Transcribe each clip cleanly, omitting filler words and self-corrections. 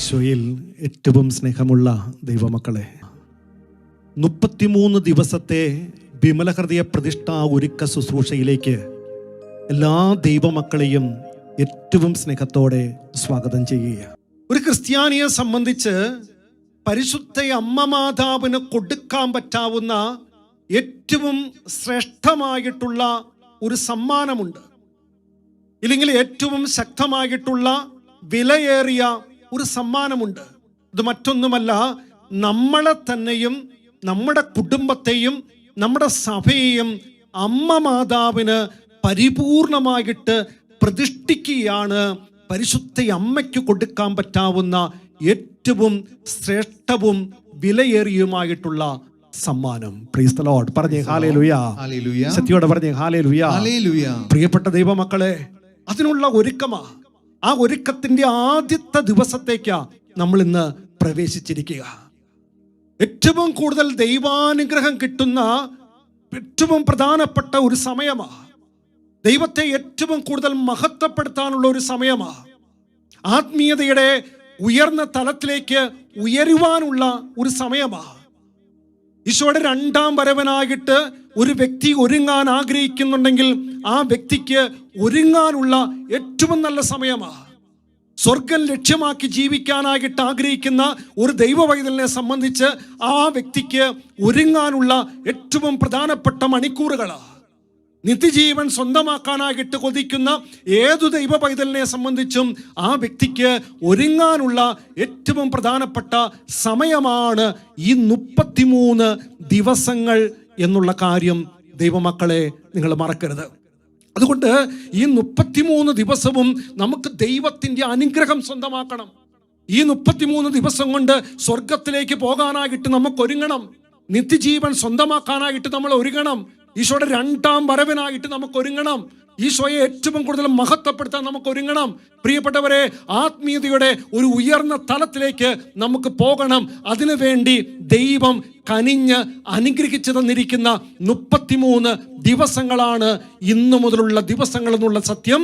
ഈശോയിൽ ഏറ്റവും സ്നേഹമുള്ള ദൈവമക്കളെ, 33 ദിവസത്തെ വിമലഹൃദയ പ്രതിഷ്ഠ ഒരുക്ക ശുശ്രൂഷയിലേക്ക് എല്ലാ ദൈവമക്കളെയും ഏറ്റവും സ്നേഹത്തോടെ സ്വാഗതം ചെയ്യുക. ഒരു ക്രിസ്ത്യാനിയെ സംബന്ധിച്ച് പരിശുദ്ധ അമ്മ മാതാവിന് കൊടുക്കാൻ പറ്റാവുന്ന ഏറ്റവും ശ്രേഷ്ഠമായിട്ടുള്ള ഒരു സമ്മാനമുണ്ട്, ഇല്ലെങ്കിൽ ഏറ്റവും ശക്തമായിട്ടുള്ള വിലയേറിയ ഒരു സമ്മാനമുണ്ട്. ഇത് മറ്റൊന്നുമല്ല, നമ്മളെ തന്നെയും നമ്മുടെ കുടുംബത്തെയും നമ്മുടെ സഭയെയും അമ്മ മാതാവിന് പരിപൂർണമായിട്ട് പ്രതിഷ്ഠിക്കുകയാണ് പരിശുദ്ധ അമ്മയ്ക്ക് കൊടുക്കാൻ പറ്റാവുന്ന ഏറ്റവും ശ്രേഷ്ഠവും വിലയേറിയുമായിട്ടുള്ള സമ്മാനം. Price the lord. പറഞ്ഞേ ഹല്ലേലൂയ. സത്യോടെ പറഞ്ഞേ ഹല്ലേലൂയ. പ്രിയപ്പെട്ട ദൈവമക്കളെ, അതിനുള്ള ഒരുക്കമാ. ആ ഒരുക്കത്തിന്റെ ആദ്യത്തെ ദിവസത്തേക്കാ നമ്മൾ ഇന്ന് പ്രവേശിച്ചിരിക്കുക. ഏറ്റവും കൂടുതൽ ദൈവാനുഗ്രഹം കിട്ടുന്ന ഏറ്റവും പ്രധാനപ്പെട്ട ഒരു സമയമാ. ദൈവത്തെ ഏറ്റവും കൂടുതൽ മഹത്വപ്പെടുത്താനുള്ള ഒരു സമയമാ. ആത്മീയതയുടെ ഉയർന്ന തലത്തിലേക്ക് ഉയരുവാനുള്ള ഒരു സമയമാ. ഈശോയുടെ 2ാം വരവനായിട്ട് ഒരു വ്യക്തി ഒരുങ്ങാൻ ആഗ്രഹിക്കുന്നുണ്ടെങ്കിൽ ആ വ്യക്തിക്ക് ഒരുങ്ങാനുള്ള ഏറ്റവും നല്ല സമയമാ. സ്വർഗം ലക്ഷ്യമാക്കി ജീവിക്കാനായിട്ട് ആഗ്രഹിക്കുന്ന ഒരു ദൈവവൈതലിനെ സംബന്ധിച്ച് ആ വ്യക്തിക്ക് ഒരുങ്ങാനുള്ള ഏറ്റവും പ്രധാനപ്പെട്ട മണിക്കൂറുകളാ. നിത്യജീവൻ സ്വന്തമാക്കാനായിട്ട് കൊതിക്കുന്ന ഏതു ദൈവ പൈതലിനെ സംബന്ധിച്ചും ആ വ്യക്തിക്ക് ഒരുങ്ങാനുള്ള ഏറ്റവും പ്രധാനപ്പെട്ട സമയമാണ് ഈ 33 ദിവസങ്ങൾ എന്നുള്ള കാര്യം ദൈവമക്കളെ നിങ്ങൾ മറക്കരുത്. അതുകൊണ്ട് ഈ 33 ദിവസവും നമുക്ക് ദൈവത്തിൻ്റെ അനുഗ്രഹം സ്വന്തമാക്കണം. ഈ 33 ദിവസം കൊണ്ട് സ്വർഗത്തിലേക്ക് പോകാനായിട്ട് നമുക്ക് ഒരുങ്ങണം. നിത്യജീവൻ സ്വന്തമാക്കാനായിട്ട് നമ്മൾ ഒരുങ്ങണം. ഈശോയുടെ 2ാം വരവിനായിട്ട് നമുക്ക് ഒരുങ്ങണം. ഈശോയെ ഏറ്റവും കൂടുതൽ മഹത്വപ്പെടുത്താൻ നമുക്ക് ഒരുങ്ങണം. പ്രിയപ്പെട്ടവരെ, ആത്മീയതയുടെ ഒരു ഉയർന്ന തലത്തിലേക്ക് നമുക്ക് പോകണം. അതിനുവേണ്ടി ദൈവം കനിഞ്ഞ് അനുഗ്രഹിച്ചു തന്നിരിക്കുന്ന 33 ദിവസങ്ങളാണ് ഇന്നു മുതലുള്ള ദിവസങ്ങൾ എന്നുള്ള സത്യം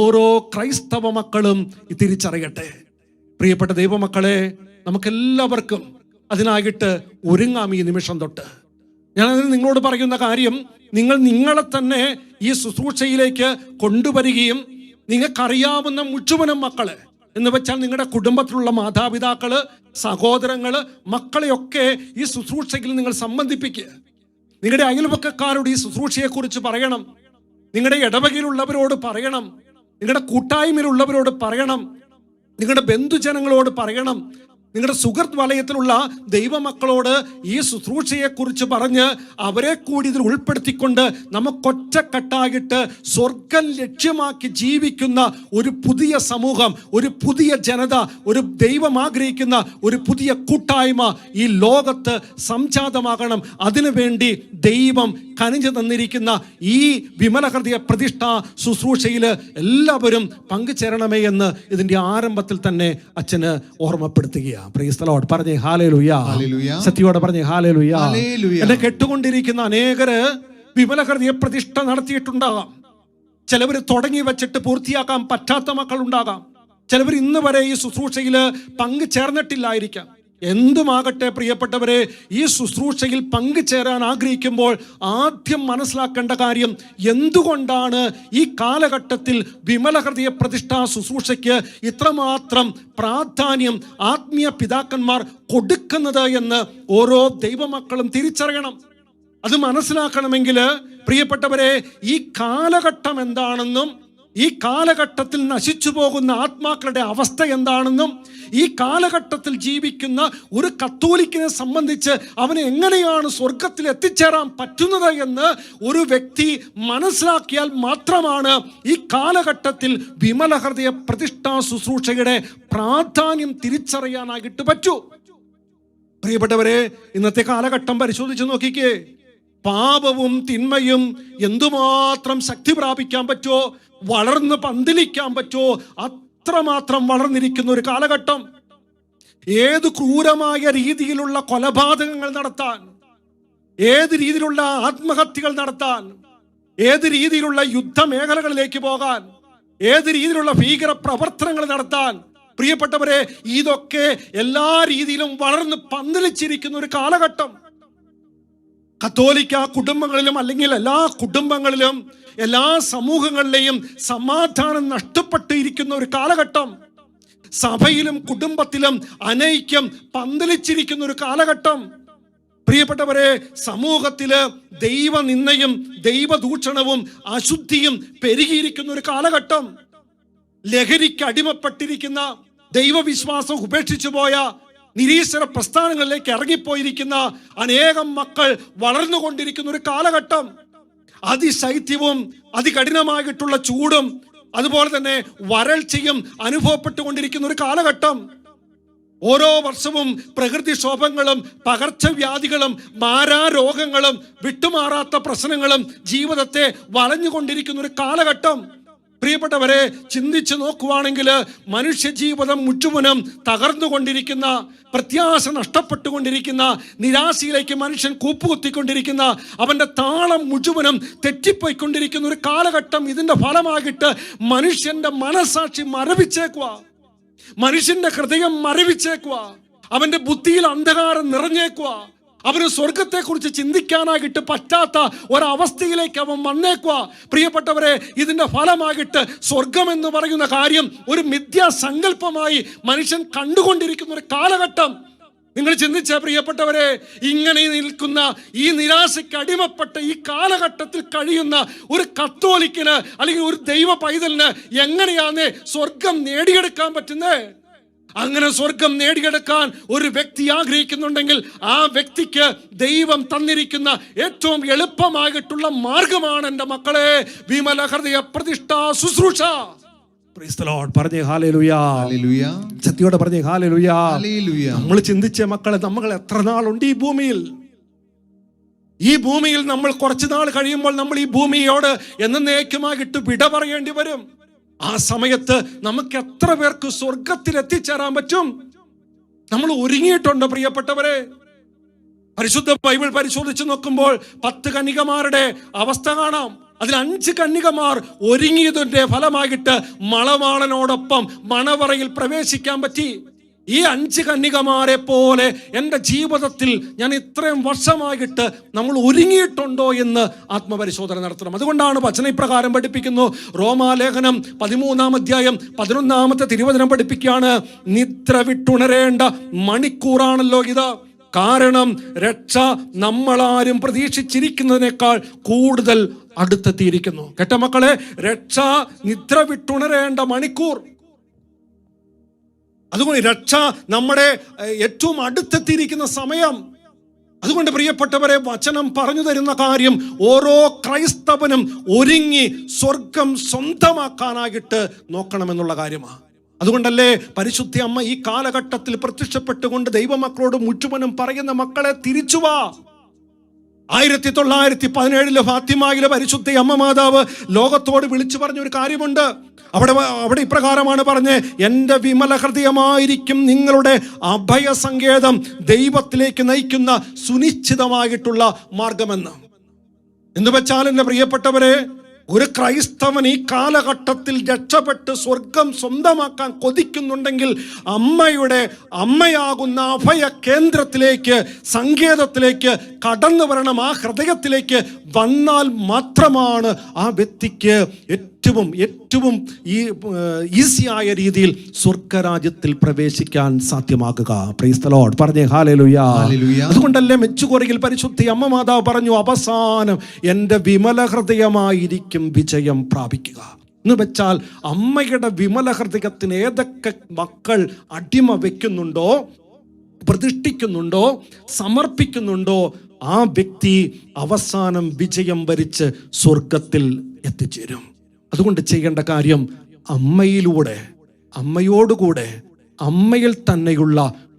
ഓരോ ക്രൈസ്തവ മക്കളും തിരിച്ചറിയട്ടെ. പ്രിയപ്പെട്ട ദൈവമക്കളെ, നമുക്കെല്ലാവർക്കും അതിനായിട്ട് ഒരുങ്ങാം. ഈ നിമിഷം തൊട്ട് ഞാനതിന് നിങ്ങളോട് പറയുന്ന കാര്യം, നിങ്ങളെ തന്നെ ഈ ശുശ്രൂഷയിലേക്ക് കൊണ്ടുവരികയും നിങ്ങൾക്കറിയാവുന്ന മുഴുവനും മക്കളെ എന്ന് വെച്ചാൽ നിങ്ങളുടെ കുടുംബത്തിലുള്ള മാതാപിതാക്കള്, സഹോദരങ്ങള്, മക്കളെയൊക്കെ ഈ ശുശ്രൂഷയിൽ നിങ്ങൾ സംബന്ധിപ്പിക്കുക. നിങ്ങളുടെ അയൽവക്കക്കാരോട് ഈ ശുശ്രൂഷയെക്കുറിച്ച് പറയണം. നിങ്ങളുടെ ഇടവകയിലുള്ളവരോട് പറയണം. നിങ്ങളുടെ കൂട്ടായ്മയിലുള്ളവരോട് പറയണം. നിങ്ങളുടെ ബന്ധുജനങ്ങളോട് പറയണം. നിങ്ങളുടെ സുഹൃത്ത് വലയത്തിലുള്ള ദൈവമക്കളോട് ഈ ശുശ്രൂഷയെക്കുറിച്ച് പറഞ്ഞ് അവരെ കൂടി ഇതിൽ ഉൾപ്പെടുത്തിക്കൊണ്ട് നമുക്കൊറ്റക്കെട്ടായിട്ട് സ്വർഗം ലക്ഷ്യമാക്കി ജീവിക്കുന്ന ഒരു പുതിയ സമൂഹം, ഒരു പുതിയ ജനത, ഒരു ദൈവം ആഗ്രഹിക്കുന്ന ഒരു പുതിയ കൂട്ടായ്മ ഈ ലോകത്ത് സംജാതമാകണം. അതിനുവേണ്ടി ദൈവം കനിഞ്ഞു തന്നിരിക്കുന്ന ഈ വിമലഹൃദയ പ്രതിഷ്ഠ ശുശ്രൂഷയിൽ എല്ലാവരും പങ്കുചേരണമേ എന്ന് ഇതിന്റെ ആരംഭത്തിൽ തന്നെ അച്ഛന് ഓർമ്മപ്പെടുത്തുകയാണ്. Price the lord. പറഞ്ഞേ ഹല്ലേലൂയ. സത്യോടെ പറഞ്ഞേ ഹല്ലേലൂയ. എന്നെ കേട്ടുകൊണ്ടിരിക്കുന്ന അനേകര് വിമലഹൃദയ പ്രതിഷ്ഠ നടത്തിയിട്ടുണ്ടാകാം. ചിലവർ തുടങ്ങി വെച്ചിട്ട് പൂർത്തിയാക്കാൻ പറ്റാത്ത മക്കൾ ഉണ്ടാകാം. ചിലവർ ഇന്ന് വരെ ഈ ശുശ്രൂഷയിൽ പങ്കുചേർന്നിട്ടില്ലായിരിക്കാം. എന്തുമാകട്ടെ പ്രിയപ്പെട്ടവരെ, ഈ ശുശ്രൂഷയിൽ പങ്കുചേരാൻ ആഗ്രഹിക്കുമ്പോൾ ആദ്യം മനസ്സിലാക്കേണ്ട കാര്യം, എന്തുകൊണ്ടാണ് ഈ കാലഘട്ടത്തിൽ വിമലഹൃദയ പ്രതിഷ്ഠാ ശുശ്രൂഷയ്ക്ക് ഇത്രമാത്രം പ്രാധാന്യം ആത്മീയ പിതാക്കന്മാർ കൊടുക്കുന്നത് എന്ന് ഓരോ ദൈവമക്കളും തിരിച്ചറിയണം. അത് മനസ്സിലാക്കണമെങ്കിൽ പ്രിയപ്പെട്ടവരെ, ഈ കാലഘട്ടം എന്താണെന്നും ഈ കാലഘട്ടത്തിൽ നശിച്ചു പോകുന്ന ആത്മാക്കളുടെ അവസ്ഥ എന്താണെന്നും ഈ കാലഘട്ടത്തിൽ ജീവിക്കുന്ന ഒരു കത്തോലിക്കനെ സംബന്ധിച്ച് അവന് എങ്ങനെയാണ് സ്വർഗത്തിൽ എത്തിച്ചേരാൻ പറ്റുന്നത് എന്ന് ഒരു വ്യക്തി മനസ്സിലാക്കിയാൽ മാത്രമാണ് ഈ കാലഘട്ടത്തിൽ വിമലഹൃദയ പ്രതിഷ്ഠാ ശുശ്രൂഷയുടെ പ്രാധാന്യം തിരിച്ചറിയാനായിട്ട് പറ്റൂ. പ്രിയപ്പെട്ടവരെ, ഇന്നത്തെ കാലഘട്ടം പരിശോധിച്ച് നോക്കിക്കേ. പാപവും തിന്മയും എന്തുമാത്രം ശക്തി പ്രാപിക്കാൻ പറ്റുമോ, വളർന്ന് പന്തലിക്കാൻ പറ്റുമോ, അത്രമാത്രം വളർന്നിരിക്കുന്ന ഒരു കാലഘട്ടം. ഏത് ക്രൂരമായ രീതിയിലുള്ള കൊലപാതകങ്ങൾ നടത്താൻ, ഏത് രീതിയിലുള്ള ആത്മഹത്യകൾ നടത്താൻ, ഏത് രീതിയിലുള്ള യുദ്ധമേഖലകളിലേക്ക് പോകാൻ, ഏത് രീതിയിലുള്ള ഭീകര പ്രവർത്തനങ്ങൾ നടത്താൻ പ്രിയപ്പെട്ടവരെ, ഇതൊക്കെ എല്ലാ രീതിയിലും വളർന്ന് പന്തലിച്ചിരിക്കുന്ന ഒരു കാലഘട്ടം. കത്തോലിക്ക കുടുംബങ്ങളിലും അല്ലെങ്കിൽ എല്ലാ കുടുംബങ്ങളിലും എല്ലാ സമൂഹങ്ങളിലെയും സമാധാനം നഷ്ടപ്പെട്ടിരിക്കുന്ന ഒരു കാലഘട്ടം. സഭയിലും കുടുംബത്തിലും അനൈക്യം പന്തലിച്ചിരിക്കുന്ന ഒരു കാലഘട്ടം. പ്രിയപ്പെട്ടവരെ, സമൂഹത്തില് ദൈവനിന്ദയും ദൈവദൂഷണവും അശുദ്ധിയും പെരുകിയിരിക്കുന്ന ഒരു കാലഘട്ടം. ലഹരിക്ക് അടിമപ്പെട്ടിരിക്കുന്ന, ദൈവവിശ്വാസം ഉപേക്ഷിച്ചു പോയ, നിരീശ്വര പ്രസ്ഥാനങ്ങളിലേക്ക് ഇറങ്ങിപ്പോയിരിക്കുന്ന അനേകം മക്കൾ വളർന്നുകൊണ്ടിരിക്കുന്ന ഒരു കാലഘട്ടം. അതിശൈത്യവും അതികഠിനമായിട്ടുള്ള ചൂടും അതുപോലെ തന്നെ വരൾച്ചയും അനുഭവപ്പെട്ടുകൊണ്ടിരിക്കുന്ന ഒരു കാലഘട്ടം. ഓരോ വർഷവും പ്രകൃതിക്ഷോഭങ്ങളും പകർച്ചവ്യാധികളും മാരാരോഗങ്ങളും വിട്ടുമാറാത്ത പ്രശ്നങ്ങളും ജീവിതത്തെ വളഞ്ഞുകൊണ്ടിരിക്കുന്ന ഒരു കാലഘട്ടം. പ്രിയപ്പെട്ടവരെ, ചിന്തിച്ചു നോക്കുവാണെങ്കിൽ മനുഷ്യജീവിതം മുഴുവനും തകർന്നുകൊണ്ടിരിക്കുന്ന, പ്രത്യാശ നഷ്ടപ്പെട്ടുകൊണ്ടിരിക്കുന്ന, നിരാശയിലേക്ക് മനുഷ്യൻ കൂപ്പുകുത്തിക്കൊണ്ടിരിക്കുന്ന, അവൻ്റെ താളം മുഴുവനും തെറ്റിപ്പോയിക്കൊണ്ടിരിക്കുന്ന ഒരു കാലഘട്ടം. ഇതിൻ്റെ ഫലമായിട്ട് മനുഷ്യൻ്റെ മനസാക്ഷി മരവിച്ചേക്കുക, മനുഷ്യന്റെ ഹൃദയം മരവിച്ചേക്കുക, അവന്റെ ബുദ്ധിയിൽ അന്ധകാരം നിറഞ്ഞേക്കുക, അവന് സ്വർഗത്തെക്കുറിച്ച് ചിന്തിക്കാനായിട്ട് പറ്റാത്ത ഒരവസ്ഥയിലേക്ക് അവൻ വന്നേക്കുക. പ്രിയപ്പെട്ടവരെ, ഇതിന്റെ ഫലമായിട്ട് സ്വർഗം എന്ന് പറയുന്ന കാര്യം ഒരു മിഥ്യാസങ്കല്പമായി മനുഷ്യൻ കണ്ടുകൊണ്ടിരിക്കുന്ന ഒരു കാലഘട്ടം. നിങ്ങൾ ചിന്തിച്ച പ്രിയപ്പെട്ടവരെ, ഇങ്ങനെ നിൽക്കുന്ന ഈ നിരാശയ്ക്ക് അടിമപ്പെട്ട ഈ കാലഘട്ടത്തിൽ കഴിയുന്ന ഒരു കത്തോലിക്കന് അല്ലെങ്കിൽ ഒരു ദൈവ പൈതലിന് എങ്ങനെയാണ് സ്വർഗം നേടിയെടുക്കാൻ പറ്റുന്നത്? അങ്ങനെ സ്വർഗം നേടിയെടുക്കാൻ ഒരു വ്യക്തി ആഗ്രഹിക്കുന്നുണ്ടെങ്കിൽ ആ വ്യക്തിക്ക് ദൈവം തന്നിരിക്കുന്ന ഏറ്റവും എളുപ്പമായിട്ടുള്ള മാർഗമാണ്, എൻ്റെ മക്കളെ, വിമല ഹൃദയ പ്രതിഷ്ഠാ ശുശ്രൂഷ. പറഞ്ഞേ ഹല്ലേലൂയാ, ശക്തിയോടെ പറഞ്ഞേ ഹല്ലേലൂയാ. നമ്മൾ ചിന്തിച്ച മക്കളെ, നമ്മൾ എത്ര നാളുണ്ട് ഈ ഭൂമിയിൽ? ഈ ഭൂമിയിൽ നമ്മൾ കുറച്ചു നാൾ കഴിയുമ്പോൾ നമ്മൾ ഈ ഭൂമിയോട് എന്നേക്കുമായിട്ട് വിട പറയേണ്ടി വരും. ആ സമയത്ത് നമുക്ക് എത്ര പേർക്ക് സ്വർഗത്തിൽ എത്തിച്ചേരാൻ പറ്റും? നമ്മൾ ഒരുങ്ങിയിട്ടുണ്ടോ പ്രിയപ്പെട്ടവരെ? പരിശുദ്ധ ബൈബിൾ പരിശോധിച്ച് നോക്കുമ്പോൾ 10 കന്യകമാരുടെ അവസ്ഥ കാണാം. അതിൽ 5 കന്യകമാർ ഒരുങ്ങിയതിന്റെ ഫലമായിട്ട് മണവാളനോടൊപ്പം മണവറയിൽ പ്രവേശിക്കാൻ പറ്റി. ഈ 5 കന്യകമാരെ പോലെ എൻ്റെ ജീവിതത്തിൽ ഞാൻ ഇത്രയും വർഷമായിട്ട് നമ്മൾ ഒരുങ്ങിയിട്ടുണ്ടോ എന്ന് ആത്മപരിശോധന നടത്തണം. അതുകൊണ്ടാണ് വചന ഇപ്രകാരം പഠിപ്പിക്കുന്നു. റോമാലേഖനം 13-ാം അധ്യായം 11-ാമത്തെ തിരുവചനം പഠിപ്പിക്കുകയാണ്, നിദ്ര വിട്ടുണരേണ്ട മണിക്കൂറാണല്ലോ ഇത്. കാരണം രക്ഷ നമ്മളാരും പ്രതീക്ഷിച്ചിരിക്കുന്നതിനേക്കാൾ കൂടുതൽ അടുത്തെത്തിയിരിക്കുന്നു. കേട്ട മക്കളെ, രക്ഷ നിദ്ര വിട്ടുണരേണ്ട മണിക്കൂർ. അതുകൊണ്ട് രക്ഷ നമ്മുടെ ഏറ്റവും അടുത്തെത്തിയിരിക്കുന്ന സമയം. അതുകൊണ്ട് പ്രിയപ്പെട്ടവരെ, വചനം പറഞ്ഞു തരുന്ന കാര്യം ഓരോ ക്രൈസ്തവനും ഒരുങ്ങി സ്വർഗം സ്വന്തമാക്കാനായിട്ട് നോക്കണമെന്നുള്ള കാര്യമാണ്. അതുകൊണ്ടല്ലേ പരിശുദ്ധ അമ്മ ഈ കാലഘട്ടത്തിൽ പ്രത്യക്ഷപ്പെട്ടുകൊണ്ട് ദൈവമക്കളോട് മുഴുവനും പറയുന്ന, മക്കളെ തിരിച്ചുവാ. 1917 ഫാത്തിമയിലെ പരിശുദ്ധ അമ്മ മാതാവ് ലോകത്തോട് വിളിച്ചു പറഞ്ഞൊരു കാര്യമുണ്ട്. അവിടെ ഇപ്രകാരമാണ് പറഞ്ഞ്, എൻ്റെ വിമല ഹൃദയമായിരിക്കും നിങ്ങളുടെ അഭയസങ്കേതം, ദൈവത്തിലേക്ക് നയിക്കുന്ന സുനിശ്ചിതമായിട്ടുള്ള മാർഗമെന്ന്. എന്ന് വെച്ചാൽ എൻ്റെ പ്രിയപ്പെട്ടവരെ, ഒരു ക്രൈസ്തവൻ ഈ കാലഘട്ടത്തിൽ രക്ഷപ്പെട്ട് സ്വർഗം സ്വന്തമാക്കാൻ കൊതിക്കുന്നുണ്ടെങ്കിൽ അമ്മയാകുന്ന അഭയ കേന്ദ്രത്തിലേക്ക്, സങ്കേതത്തിലേക്ക് കടന്നു വരണം. ആ ഹൃദയത്തിലേക്ക് വന്നാൽ മാത്രമാണ് ആ വ്യക്തിക്ക് ഏറ്റവും ഈസിയായ രീതിയിൽ സ്വർഗരാജ്യത്തിൽ പ്രവേശിക്കാൻ സാധ്യമാകുക. Praise the lord. പറഞ്ഞേ ഹല്ലേലൂയ. അതുകൊണ്ടല്ലേ മെച്ചുകുറിയിൽ പരിശുദ്ധ അമ്മ മാതാവ് പറഞ്ഞു, അവസാനം എൻ്റെ വിമല ഹൃദയമായിരിക്കും വിജയം പ്രാപിക്കുക. എന്ന് വെച്ചാൽ അമ്മയുടെ വിമല ഹൃദയത്തിന് ഏതൊക്കെ മക്കൾ അടിമ വെക്കുന്നുണ്ടോ, പ്രതിഷ്ഠിക്കുന്നുണ്ടോ, സമർപ്പിക്കുന്നുണ്ടോ, ആ വ്യക്തി അവസാനം വിജയം വരിച്ച് സ്വർഗത്തിൽ എത്തിച്ചേരും. അതുകൊണ്ട് ചെയ്യേണ്ട കാര്യം, അമ്മയോടുകൂടെ അമ്മയിൽ തന്നെയുള്ള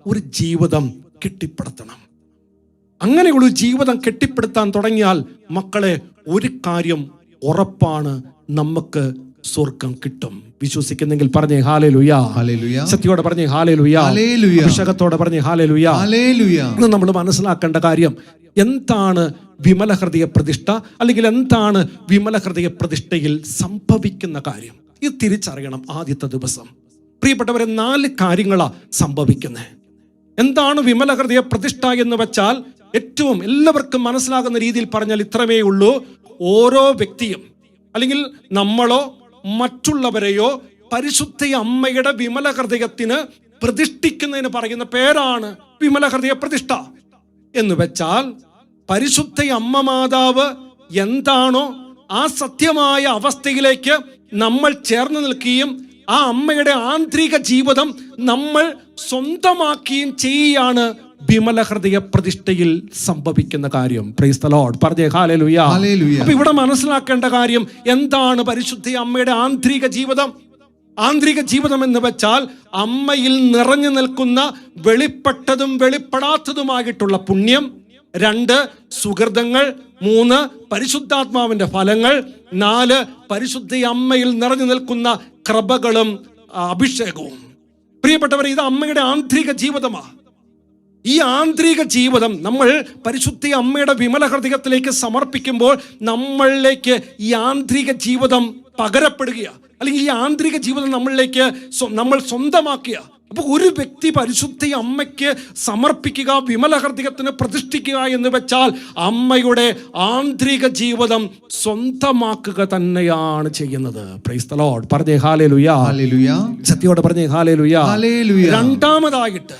ഒരു ജീവിതം കെട്ടിപ്പടുത്തണം. അങ്ങനെയുള്ള ജീവിതം കെട്ടിപ്പടുത്താൻ തുടങ്ങിയാൽ മക്കളെ, ഒരു കാര്യം ഉറപ്പാണ്, നമുക്ക് സ്വർഗം കിട്ടും. വിശ്വസിക്കുന്നെങ്കിൽ പറഞ്ഞേ ഹല്ലേലൂയ. സത്യത്തോടെ പറഞ്ഞേ ഹല്ലേലൂയ. അഭിഷേകത്തോടെ പറഞ്ഞേ ഹല്ലേലൂയ. ഇന്ന് നമ്മൾ മനസ്സിലാക്കേണ്ട കാര്യം, എന്താണ് വിമല ഹൃദയ പ്രതിഷ്ഠ, അല്ലെങ്കിൽ എന്താണ് വിമല ഹൃദയ പ്രതിഷ്ഠയിൽ സംഭവിക്കുന്ന കാര്യം, ഇത് തിരിച്ചറിയണം. ആദ്യത്തെ ദിവസം പ്രിയപ്പെട്ടവരെ, 4 കാര്യങ്ങളാണ് സംഭവിക്കുന്നത്. എന്താണ് വിമല ഹൃദയ പ്രതിഷ്ഠ എന്ന് വെച്ചാൽ, ഏറ്റവും എല്ലാവർക്കും മനസ്സിലാകുന്ന രീതിയിൽ പറഞ്ഞാൽ ഇത്രമേ ഉള്ളൂ. ഓരോ വ്യക്തിയും അല്ലെങ്കിൽ നമ്മളോ മറ്റുള്ളവരെയോ പരിശുദ്ധ അമ്മയുടെ വിമല ഹൃദയത്തിന് പ്രതിഷ്ഠിക്കുന്നതിന് പറയുന്ന പേരാണ് വിമല ഹൃദയ പ്രതിഷ്ഠ. എന്ന് വെച്ചാൽ പരിശുദ്ധ അമ്മ മാതാവ് എന്താണോ ആ സത്യമായ അവസ്ഥയിലേക്ക് നമ്മൾ ചേർന്ന് നിൽക്കുകയും ആ അമ്മയുടെ ആന്തരിക ജീവിതം നമ്മൾ സ്വന്തമാക്കുകയും ചെയ്യുകയാണ് വിമല ഹൃദയ പ്രതിഷ്ഠയിൽ സംഭവിക്കുന്ന കാര്യം. Price the lord. പറഞ്ഞേ ഹല്ലേലൂയ. അപ്പൊ ഇവിടെ മനസ്സിലാക്കേണ്ട കാര്യം എന്താണ് പരിശുദ്ധ അമ്മയുടെ ആന്തരിക ജീവിതം? ആന്തരിക ജീവിതം എന്ന് വെച്ചാൽ അമ്മയിൽ നിറഞ്ഞു നിൽക്കുന്ന വെളിപ്പെട്ടതും വെളിപ്പെടാത്തതുമായിട്ടുള്ള പുണ്യം, 2 സുഹൃതങ്ങൾ, 3 പരിശുദ്ധാത്മാവിന്റെ ഫലങ്ങൾ, 4 പരിശുദ്ധ അമ്മയിൽ നിറഞ്ഞു നിൽക്കുന്ന കൃപകളും അഭിഷേകവും. പ്രിയപ്പെട്ടവർ, ഇത് അമ്മയുടെ ആന്തരിക ജീവിതമാണ്. ഈ ആന്തരിക ജീവിതം നമ്മൾ പരിശുദ്ധ അമ്മയുടെ വിമല ഹൃദയത്തിലേക്ക് സമർപ്പിക്കുമ്പോൾ നമ്മളിലേക്ക് ഈ ആന്തരിക ജീവിതം പകരപ്പെടുകയാണ്, അല്ലെങ്കിൽ ഈ ആന്തരിക ജീവിതം നമ്മളിലേക്ക് നമ്മൾ സ്വന്തമാക്കുക. അപ്പോൾ ഒരു വ്യക്തി പരിശുദ്ധ അമ്മയ്ക്ക് സമർപ്പിക്കുക, വിമല ഹൃദയത്തിന് പ്രതിഷ്ഠിക്കുക എന്ന് വെച്ചാൽ അമ്മയുടെ ആന്തരിക ജീവിതം സ്വന്തമാക്കുക തന്നെയാണ് ചെയ്യുന്നത്. Price the lord. പറഞ്ഞേ ഹല്ലേലൂയ. സത്യത്തോടെ പറഞ്ഞേ ഹല്ലേലൂയ. രണ്ടാമതായിട്ട്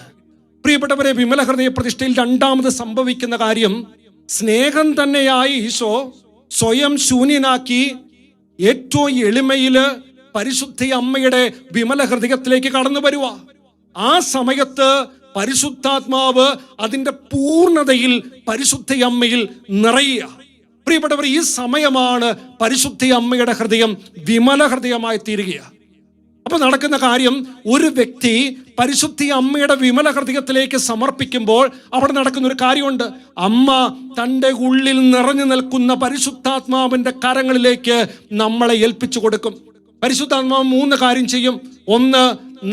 പ്രിയപ്പെട്ടവരെ, വിമല ഹൃദയ പ്രതിഷ്ഠയിൽ രണ്ടാമത് സംഭവിക്കുന്ന കാര്യം, സ്നേഹം തന്നെയായി ഈശോ സ്വയം ശൂന്യനാക്കി ഏറ്റവും എളിമയില് പരിശുദ്ധ അമ്മയുടെ വിമല ഹൃദയത്തിലേക്ക് കടന്നു വരുക. ആ സമയത്ത് പരിശുദ്ധാത്മാവ് അതിന്റെ പൂർണ്ണതയിൽ പരിശുദ്ധ അമ്മയിൽ നിറയുക. പ്രിയപ്പെട്ടവർ, ഈ സമയമാണ് പരിശുദ്ധ അമ്മയുടെ ഹൃദയം വിമല ഹൃദയമായി തീരുക. അപ്പൊ നടക്കുന്ന കാര്യം, ഒരു വ്യക്തി പരിശുദ്ധ അമ്മയുടെ വിമല ഹൃദയത്തിലേക്ക് സമർപ്പിക്കുമ്പോൾ അവിടെ നടക്കുന്ന ഒരു കാര്യമുണ്ട്. അമ്മ തൻ്റെ ഉള്ളിൽ നിറഞ്ഞു നിൽക്കുന്ന പരിശുദ്ധാത്മാവിന്റെ കരങ്ങളിലേക്ക് നമ്മളെ ഏൽപ്പിച്ചു കൊടുക്കും. പരിശുദ്ധാത്മാവ് 3 കാര്യം ചെയ്യും. 1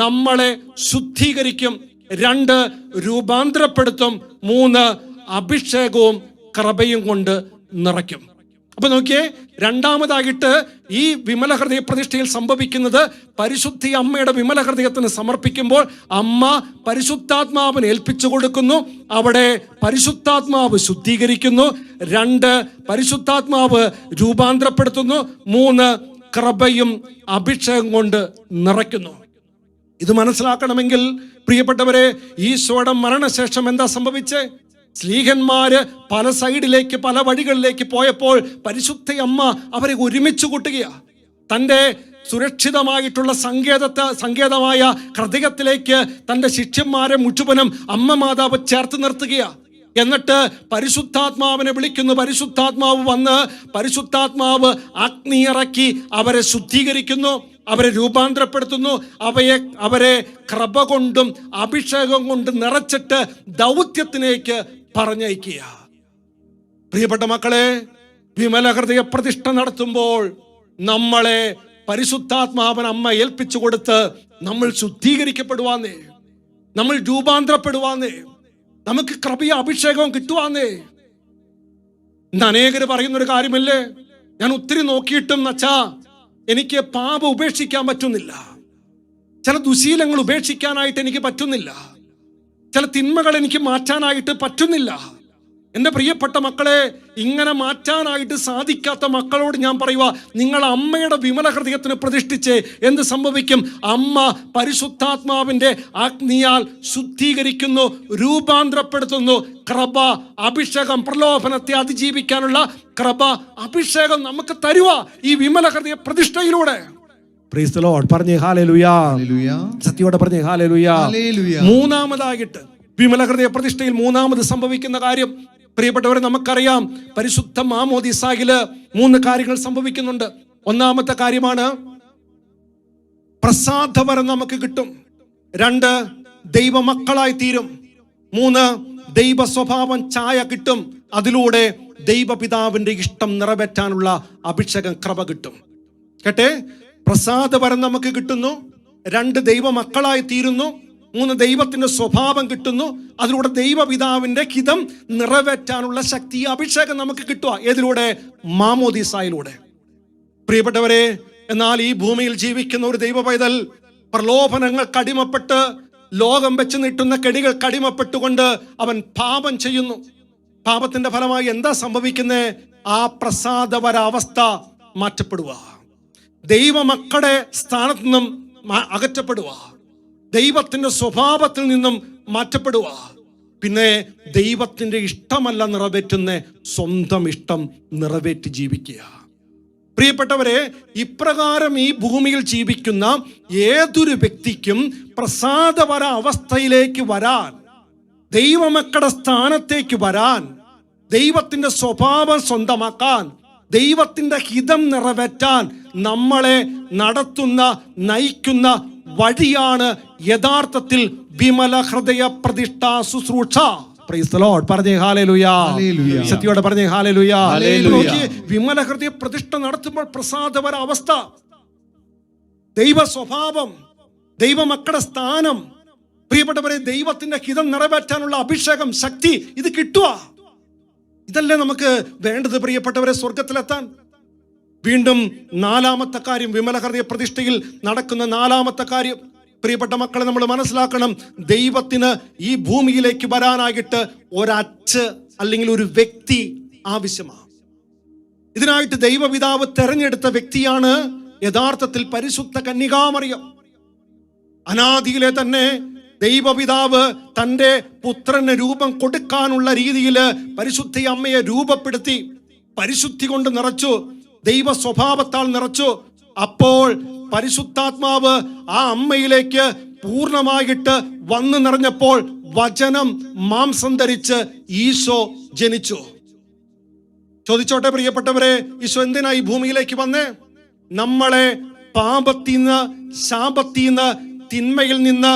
നമ്മളെ ശുദ്ധീകരിക്കും, 2 രൂപാന്തരപ്പെടുത്തും, 3 അഭിഷേകവും കൃപയും കൊണ്ട് നിറയ്ക്കും. അപ്പൊ നോക്കിയേ, രണ്ടാമതായിട്ട് ഈ വിമല ഹൃദയ പ്രതിഷ്ഠയിൽ സംഭവിക്കുന്നത്, പരിശുദ്ധ അമ്മയുടെ വിമല ഹൃദയത്തിന് സമർപ്പിക്കുമ്പോൾ അമ്മ പരിശുദ്ധാത്മാവിനെ ഏൽപ്പിച്ചു കൊടുക്കുന്നു. അവിടെ പരിശുദ്ധാത്മാവ് ശുദ്ധീകരിക്കുന്നു, 2 പരിശുദ്ധാത്മാവ് രൂപാന്തരപ്പെടുത്തുന്നു, 3 കൃപയും അഭിഷേകം കൊണ്ട് നിറയ്ക്കുന്നു. ഇത് മനസ്സിലാക്കണമെങ്കിൽ പ്രിയപ്പെട്ടവരെ, ഈശോയുടെ മരണശേഷം എന്താ സംഭവിച്ചേ? സ്ലീഹന്മാര് പല സൈഡിലേക്ക്, പല വഴികളിലേക്ക് പോയപ്പോൾ പരിശുദ്ധ അമ്മ അവരെ ഒരുമിച്ച് കൂട്ടുകയാണ്. തൻ്റെ സുരക്ഷിതമായിട്ടുള്ള സങ്കേതമായ ഹൃദയത്തിലേക്ക് തൻ്റെ ശിഷ്യന്മാരെ മുഴുവനും അമ്മ മാതാവ് ചേർത്ത് നിർത്തുകയാണ്. എന്നിട്ട് പരിശുദ്ധാത്മാവിനെ വിളിക്കുന്നു. പരിശുദ്ധാത്മാവ് വന്ന് പരിശുദ്ധാത്മാവ് അഗ്നി ഇറക്കി അവരെ ശുദ്ധീകരിക്കുന്നു, അവരെ രൂപാന്തരപ്പെടുത്തുന്നു, അവരെ കൃപ കൊണ്ടും അഭിഷേകം കൊണ്ട് നിറച്ചിട്ട് ദൗത്യത്തിലേക്ക് പറഞ്ഞയക്കുക. പ്രിയപ്പെട്ട മക്കളെ, വിമല ഹൃദയ പ്രതിഷ്ഠ നടത്തുമ്പോൾ നമ്മളെ പരിശുദ്ധാത്മാവൻ അമ്മ ഏൽപ്പിച്ചു കൊടുത്ത് നമ്മൾ ശുദ്ധീകരിക്കപ്പെടുവാന്നേ, നമ്മൾ രൂപാന്തരപ്പെടുവാന്നേ, നമുക്ക് കൃപയും അഭിഷേകവും കിട്ടുവാന്നേ. ഇന്ന് അനേകര് പറയുന്നൊരു കാര്യമല്ലേ, ഞാൻ ഒത്തിരി നോക്കിയിട്ടും നച്ചാ എനിക്ക് പാപം ഉപേക്ഷിക്കാൻ പറ്റുന്നില്ല, ചില ദുശീലങ്ങൾ ഉപേക്ഷിക്കാനായിട്ട് എനിക്ക് പറ്റുന്നില്ല, ചില തിന്മകൾ എനിക്ക് മാറ്റാനായിട്ട് പറ്റുന്നില്ല. എൻ്റെ പ്രിയപ്പെട്ട മക്കളെ, ഇങ്ങനെ മാറ്റാനായിട്ട് സാധിക്കാത്ത മക്കളോട് ഞാൻ പറയുക, നിങ്ങൾ അമ്മയുടെ വിമല ഹൃദയത്തിന് പ്രതിഷ്ഠിച്ച് എന്ത് സംഭവിക്കും? അമ്മ പരിശുദ്ധാത്മാവിൻ്റെ അഗ്നിയാൽ ശുദ്ധീകരിക്കുന്നു, രൂപാന്തരപ്പെടുത്തുന്നു. കൃപ, അഭിഷേകം, പ്രലോഭനത്തെ അതിജീവിക്കാനുള്ള കൃപ, അഭിഷേകം നമുക്ക് തരുക ഈ വിമല ഹൃദയ പ്രതിഷ്ഠയിലൂടെ. Praise the lord. പറഞ്ഞേ ഹല്ലേലൂയ. സത്യത്തോടെ പറഞ്ഞേ ഹല്ലേലൂയ. മൂന്നാമതായിട്ട് വിമല ഹൃദയ പ്രതിഷ്ഠയിൽ മൂന്നാമത് സംഭവിക്കുന്ന കാര്യം, പ്രിയപ്പെട്ടവരെ, നമുക്കറിയാം പരിശുദ്ധ മാമോദീസായില് 3 കാര്യങ്ങൾ സംഭവിക്കുന്നുണ്ട്. ഒന്നാമത്തെ കാര്യമാണ് പ്രസാദവരം നമുക്ക് കിട്ടും, 2 ദൈവമക്കളായി തീരും, 3 ദൈവ സ്വഭാവം ചായ കിട്ടും. അതിലൂടെ ദൈവപിതാവിന്റെ ഇഷ്ടം നിറവേറ്റാനുള്ള അഭിഷേകം, കൃപ കിട്ടും. കേട്ടെ, പ്രസാദവരം നമുക്ക് കിട്ടുന്നു, 2 ദൈവമക്കളായി തീരുന്നു, 3 ദൈവത്തിന്റെ സ്വഭാവം കിട്ടുന്നു. അതിലൂടെ ദൈവപിതാവിന്റെ ഹിതം നിറവേറ്റാനുള്ള ശക്തി, അഭിഷേകം നമുക്ക് കിട്ടുക. ഏതിലൂടെ? മാമോദീസായിലൂടെ. പ്രിയപ്പെട്ടവരെ, എന്നാൽ ഈ ഭൂമിയിൽ ജീവിക്കുന്ന ഒരു ദൈവ പൈതൽ പ്രലോഭനങ്ങൾക്ക് അടിമപ്പെട്ട്, ലോകം വെച്ച് നീട്ടുന്ന കെണികൾക്ക് അടിമപ്പെട്ടുകൊണ്ട് അവൻ പാപം ചെയ്യുന്നു. പാപത്തിന്റെ ഫലമായി എന്താ സംഭവിക്കുന്നത്? ആ പ്രസാദപര അവസ്ഥ മാറ്റപ്പെടുക, ദൈവമക്കളുടെ സ്ഥാനത്ത് നിന്നും അകറ്റപ്പെടുക, ദൈവത്തിന്റെ സ്വഭാവത്തിൽ നിന്നും മാറ്റപ്പെടുക. പിന്നെ ദൈവത്തിന്റെ ഇഷ്ടമല്ല നിറവേറ്റുന്ന സ്വന്തം ഇഷ്ടം നിറവേറ്റി ജീവിക്കുക. പ്രിയപ്പെട്ടവരെ, ഇപ്രകാരം ഈ ഭൂമിയിൽ ജീവിക്കുന്ന ഏതൊരു വ്യക്തിക്കും പ്രസാദപര അവസ്ഥയിലേക്ക് വരാൻ, ദൈവമക്കളുടെ സ്ഥാനത്തേക്ക് വരാൻ, ദൈവത്തിന്റെ സ്വഭാവം സ്വന്തമാക്കാൻ, ദൈവത്തിന്റെ ഹിതം നിറവേറ്റാൻ നമ്മളെ നടത്തുന്ന, നയിക്കുന്ന വഴിയാണ് യഥാർത്ഥത്തിൽ വിമല ഹൃദയ പ്രതിഷ്ഠാ ശുശ്രൂഷ. Price the lord. പറഞ്ഞേ ഹല്ലേലൂയ. ശക്തിയോടെ പറഞ്ഞേ ഹല്ലേലൂയ. വിമല ഹൃദയ പ്രതിഷ്ഠ നടത്തുമ്പോൾ പ്രസാദപര അവസ്ഥ, ദൈവ സ്വഭാവം, ദൈവമക്കളുടെ സ്ഥാനം, പ്രിയപ്പെട്ടവരെ, ദൈവത്തിന്റെ ഹിതം നിറവേറ്റാനുള്ള അഭിഷേകം, ശക്തി, ഇത് കിട്ടുക. ഇതല്ലേ നമുക്ക് വേണ്ടത് പ്രിയപ്പെട്ടവരെ, സ്വർഗത്തിലെത്താൻ. വീണ്ടും നാലാമത്തെ കാര്യം, വിമല ഹൃദയ പ്രതിഷ്ഠയിൽ നടക്കുന്ന നാലാമത്തെ കാര്യം, പ്രിയപ്പെട്ട മക്കളെ, നമ്മൾ മനസ്സിലാക്കണം, ദൈവത്തിന് ഈ ഭൂമിയിലേക്ക് വരാനായിട്ട് ഒരച്ച് അല്ലെങ്കിൽ ഒരു വ്യക്തി ആവശ്യമാണ്. ഇതിനായിട്ട് ദൈവപിതാവ് തെരഞ്ഞെടുത്ത വ്യക്തിയാണ് യഥാർത്ഥത്തിൽ പരിശുദ്ധ കന്യകാമറിയം. അനാദിയിലെ തന്നെ ദൈവപിതാവ് തൻ്റെ പുത്രന് രൂപം കൊടുക്കാനുള്ള രീതിയിൽ പരിശുദ്ധ അമ്മയെ രൂപപ്പെടുത്തി, പരിശുദ്ധി കൊണ്ട് നിറച്ചു, ദൈവ സ്വഭാവത്താൽ നിറച്ചു. അപ്പോൾ പരിശുദ്ധാത്മാവ് ആ അമ്മയിലേക്ക് പൂർണ്ണമായിട്ട് വന്നു നിറഞ്ഞപ്പോൾ വചനം മാംസം ധരിച്ച് ഈശോ ജനിച്ചു. ചോദിച്ചോട്ടെ പ്രിയപ്പെട്ടവരെ, ഈശോ എന്തിനാ ഈ ഭൂമിയിലേക്ക് വന്നേ? നമ്മളെ പാപത്തിന്ന്, ശാപത്തിന്ന്, തിന്മയിൽ നിന്ന്,